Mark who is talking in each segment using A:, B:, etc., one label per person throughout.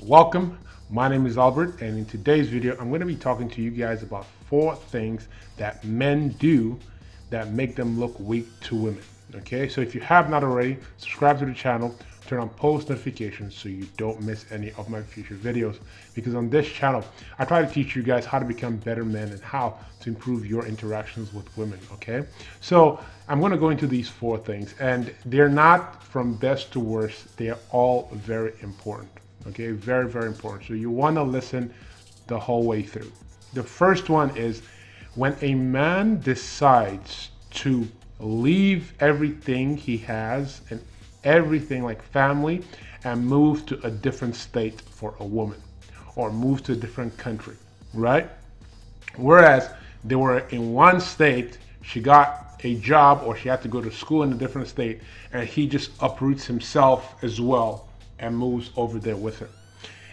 A: Welcome, my name is Albert, and in today's video, I'm going to be talking to you guys about 4 things that men do that make them look weak to women. Okay, so if you have not already, subscribe to the channel, turn on post notifications so you don't miss any of my future videos. Because on this channel, I try to teach you guys how to become better men and how to improve your interactions with women. Okay, so I'm going to go into these 4 things, and they're not from best to worst, they are all very important. Okay, very, very important. So you want to listen the whole way through. The first one is when a man decides to leave everything he has and everything like family and move to a different state for a woman or move to a different country, right? Whereas they were in one state, she got a job or she had to go to school in a different state, and he just uproots himself as well and moves over there with her.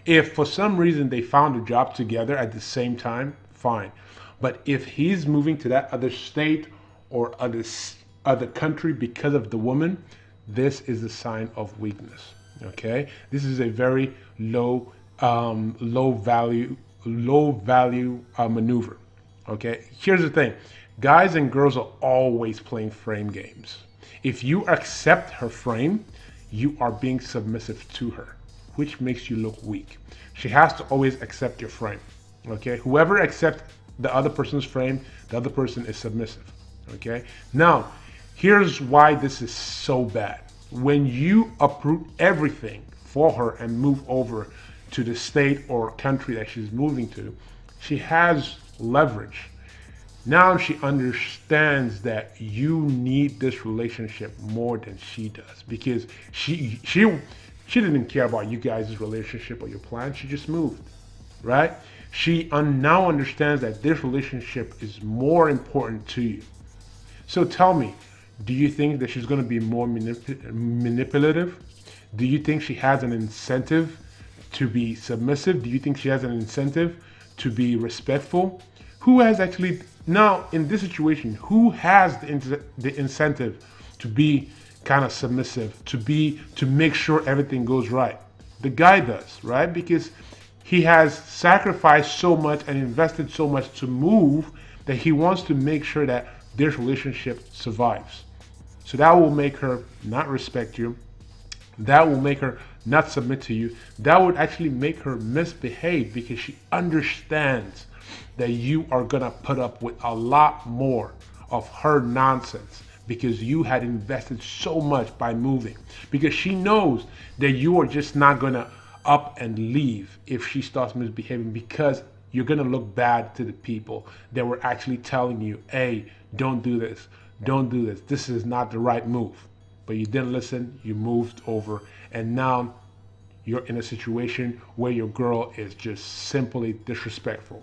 A: If for some reason they found a job together at the same time, fine. But if he's moving to that other state or other country because of the woman, this is a sign of weakness. Okay, this is a very low value maneuver. Okay, here's the thing: guys and girls are always playing frame games. If you accept her frame, you are being submissive to her, which makes you look weak. She has to always accept your frame. Okay, whoever accepts the other person's frame, the other person is submissive. Okay, now here's why this is so bad. When you uproot everything for her and move over to the state or country that she's moving to, she has leverage. Now she understands that you need this relationship more than she does, because she didn't care about you guys' relationship or your plan. She just moved, right? She now understands that this relationship is more important to you. So tell me, do you think that she's going to be more manipulative? Do you think she has an incentive to be submissive? Do you think she has an incentive to be respectful? Who has actually, now in this situation, who has the incentive to be kind of submissive, to make sure everything goes right? The guy does, right? Because he has sacrificed so much and invested so much to move that he wants to make sure that this relationship survives. So that will make her not respect you. That will make her not submit to you. That would actually make her misbehave, because she understands that you are gonna put up with a lot more of her nonsense because you had invested so much by moving. Because she knows that you are just not gonna up and leave if she starts misbehaving, because you're gonna look bad to the people that were actually telling you, hey, don't do this, don't do this, this is not the right move. But you didn't listen, you moved over, and now you're in a situation where your girl is just simply disrespectful.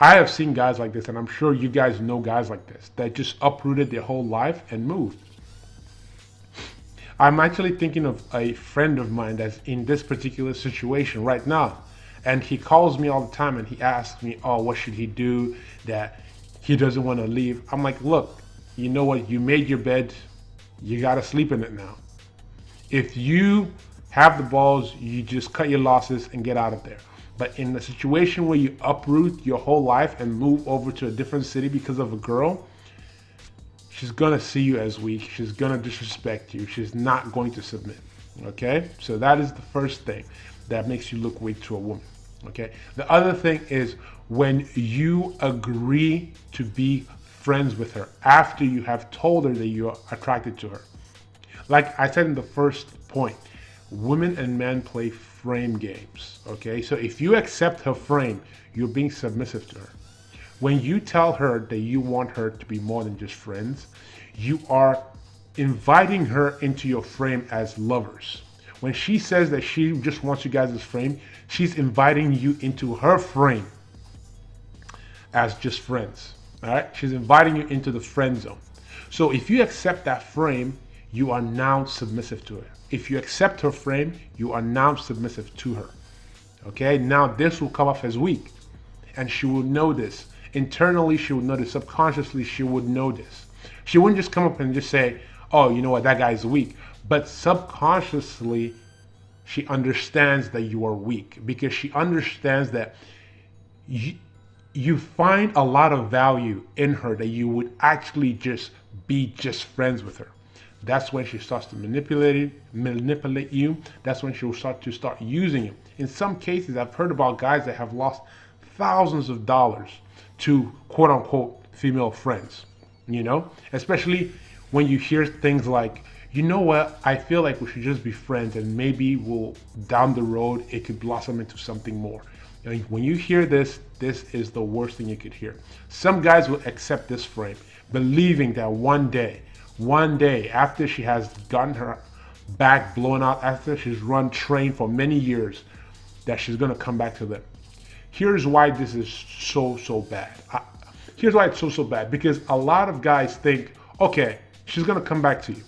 A: I have seen guys like this, and I'm sure you guys know guys like this, that just uprooted their whole life and moved. I'm actually thinking of a friend of mine that's in this particular situation right now. And he calls me all the time and he asks me, oh, what should he do that he doesn't want to leave? I'm like, look, you know what? You made your bed. You got to sleep in it now. If you have the balls, you just cut your losses and get out of there. But in the situation where you uproot your whole life and move over to a different city because of a girl, she's going to see you as weak. She's going to disrespect you. She's not going to submit. Okay? So that is the first thing that makes you look weak to a woman. Okay? The other thing is when you agree to be friends with her after you have told her that you're attracted to her. Like I said in the first point, women and men play frame games. Okay? So if you accept her frame, you're being submissive to her. When you tell her that you want her to be more than just friends, you are inviting her into your frame as lovers. When she says that she just wants you guys' frame, she's inviting you into her frame as just friends. All right? She's inviting you into the friend zone. So if you accept that frame, you are now submissive to her. If you accept her frame, you are now submissive to her. Okay? Now this will come off as weak. And she will know this. Internally, she would know this. Subconsciously, she would know this. She wouldn't just come up and just say, oh, you know what, that guy's weak. But subconsciously, she understands that you are weak, because she understands that you, you find a lot of value in her, that you would actually just be just friends with her. That's when she starts to manipulate you. That's when she'll start using you. In some cases, I've heard about guys that have lost thousands of dollars to quote unquote female friends. Especially when you hear things like, you know what, I feel like we should just be friends, and maybe we'll down the road it could blossom into something more. When you hear this, this is the worst thing you could hear. Some guys will accept this frame, believing that one day after she has gotten her back blown out, after she's run train for many years, that she's going to come back to them. Here's why this is so bad. Here's why it's so bad, because a lot of guys think, okay, she's going to come back to you.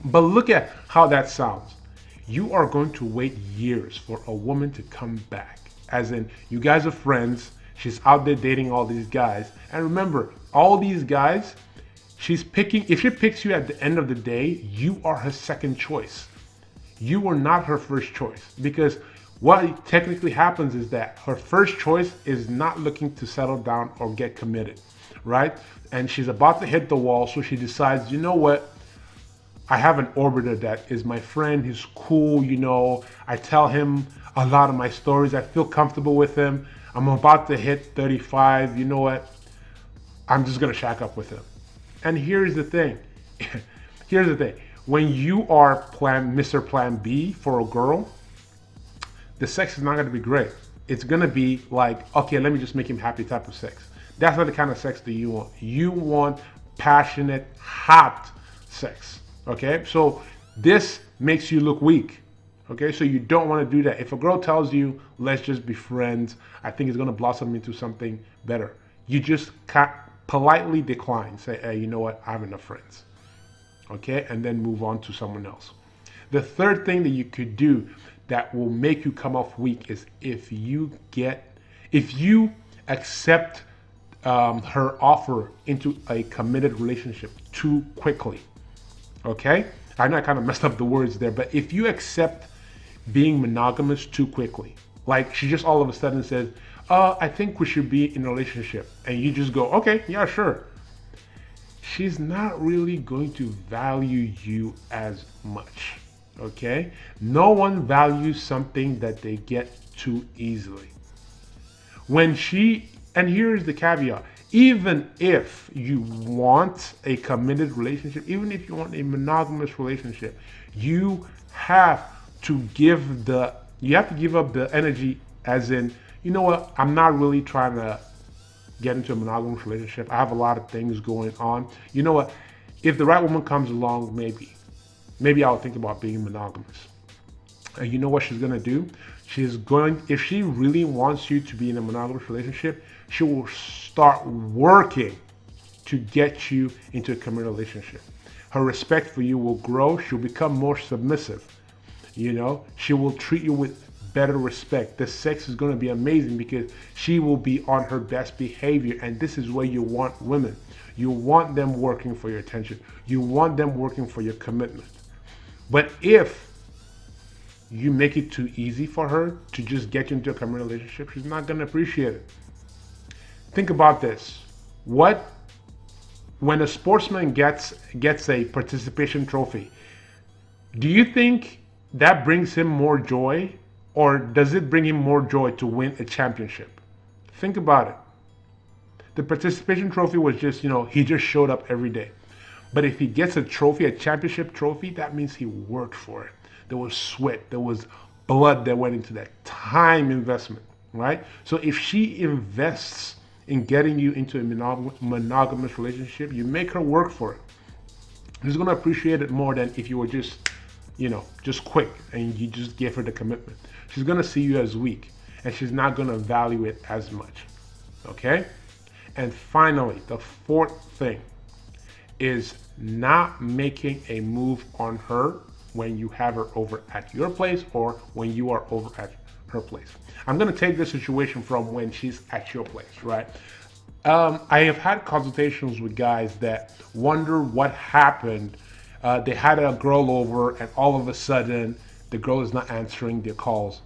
A: But look at how that sounds. You are going to wait years for a woman to come back. As in, you guys are friends. She's out there dating all these guys. And remember, all these guys, if she picks you at the end of the day, you are her second choice. You are not her first choice. Because what technically happens is that her first choice is not looking to settle down or get committed, right? And she's about to hit the wall, so she decides, you know what? I have an orbiter that is my friend. He's cool, I tell him a lot of my stories. I feel comfortable with him. I'm about to hit 35. You know what? I'm just going to shack up with him. And here's the thing. When you are Mr. Plan B for a girl, the sex is not going to be great. It's going to be like, okay, let me just make him happy type of sex. That's not the kind of sex that you want. You want passionate, hot sex. Okay, so this makes you look weak. Okay, so you don't want to do that. If a girl tells you, let's just be friends, I think it's going to blossom into something better, you just politely decline. Say, hey, you know what? I have enough friends. Okay, and then move on to someone else. The third thing that you could do that will make you come off weak is if you accept her offer into a committed relationship too quickly. Okay? I know I kind of messed up the words there, but if you accept being monogamous too quickly, like she just all of a sudden says, I think we should be in a relationship, and you just go, okay, yeah, sure. She's not really going to value you as much. Okay? No one values something that they get too easily. And here's the caveat, even if you want a committed relationship, even if you want a monogamous relationship, you have to give up the energy, as in, you know what, I'm not really trying to get into a monogamous relationship. I have a lot of things going on. You know what, if the right woman comes along, maybe I'll think about being monogamous. And you know what she's going to do? If she really wants you to be in a monogamous relationship, she will start working to get you into a committed relationship. Her respect for you will grow. She'll become more submissive. She will treat you with better respect. The sex is going to be amazing because she will be on her best behavior. And this is where you want women. You want them working for your attention. You want them working for your commitment. But if you make it too easy for her to just get you into a committed relationship, she's not going to appreciate it. Think about this. When a sportsman gets a participation trophy, do you think that brings him more joy, or does it bring him more joy to win a championship? Think about it. The participation trophy was just, he just showed up every day. But if he gets a trophy, a championship trophy, that means he worked for it. There was sweat, there was blood that went into that, time investment, right? So if she invests in getting you into a monogamous relationship, you make her work for it. She's going to appreciate it more than if you were just quick and you just gave her the commitment. She's going to see you as weak, and she's not going to value it as much. Okay? And finally, the fourth thing is not making a move on her when you have her over at your place or when you are over at her place. I'm going to take this situation from when she's at your place, right? I have had consultations with guys that wonder what happened. They had a girl over and all of a sudden the girl is not answering their calls.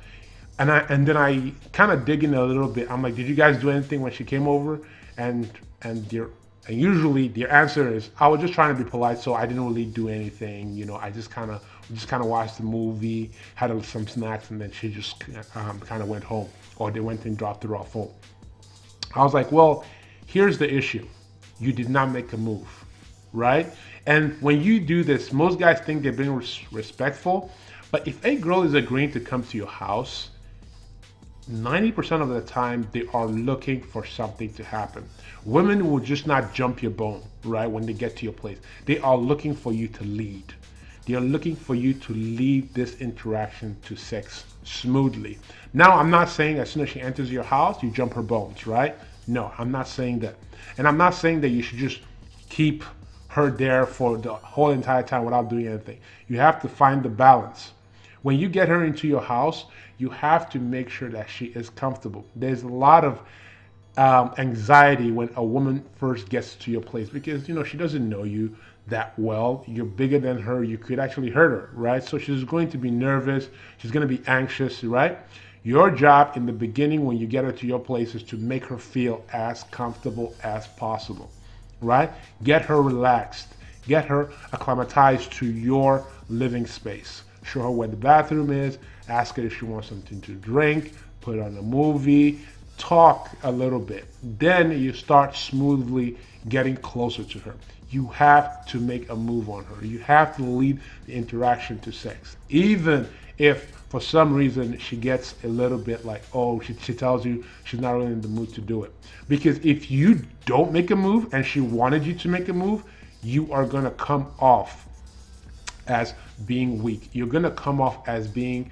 A: And then I kind of dig in a little bit. I'm like, did you guys do anything when she came over? And and their and usually their answer is, I was just trying to be polite, so I didn't really do anything. I just kind of watched the movie, had some snacks, and then she just kind of went home, or they went and dropped her off home. I was like, well, here's the issue: you did not make a move, right? And when you do this, most guys think they're being respectful, but if a girl is agreeing to come to your house, 90% of the time they are looking for something to happen. Women will just not jump your bone, right, when they get to your place. They are looking for you to lead. They are looking for you to lead this interaction to sex smoothly. Now, I'm not saying as soon as she enters your house, you jump her bones, right? No, I'm not saying that. And I'm not saying that you should just keep her there for the whole entire time without doing anything. You have to find the balance. When you get her into your house, you have to make sure that she is comfortable. There's a lot of anxiety when a woman first gets to your place, because she doesn't know you that well. You're bigger than her. You could actually hurt her, right? So she's going to be nervous. She's going to be anxious, right? Your job in the beginning when you get her to your place is to make her feel as comfortable as possible, right? Get her relaxed. Get her acclimatized to your living space. Show her where the bathroom is. Ask her if she wants something to drink. Put on a movie. Talk a little bit. Then you start smoothly getting closer to her. You have to make a move on her. You have to lead the interaction to sex. Even if for some reason she gets a little bit like, oh, she tells you she's not really in the mood to do it. Because if you don't make a move and she wanted you to make a move, you are going to come off as being weak. You're going to come off as being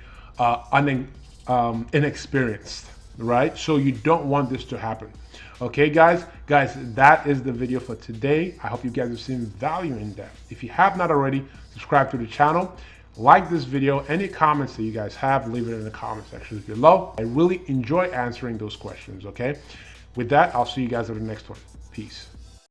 A: inexperienced, right? So you don't want this to happen. Okay, guys, that is the video for today. I hope you guys have seen value in that. If you have not already, subscribe to the channel, like this video. Any comments that you guys have, leave it in the comment section below. I really enjoy answering those questions, okay? With that, I'll see you guys on the next one. Peace.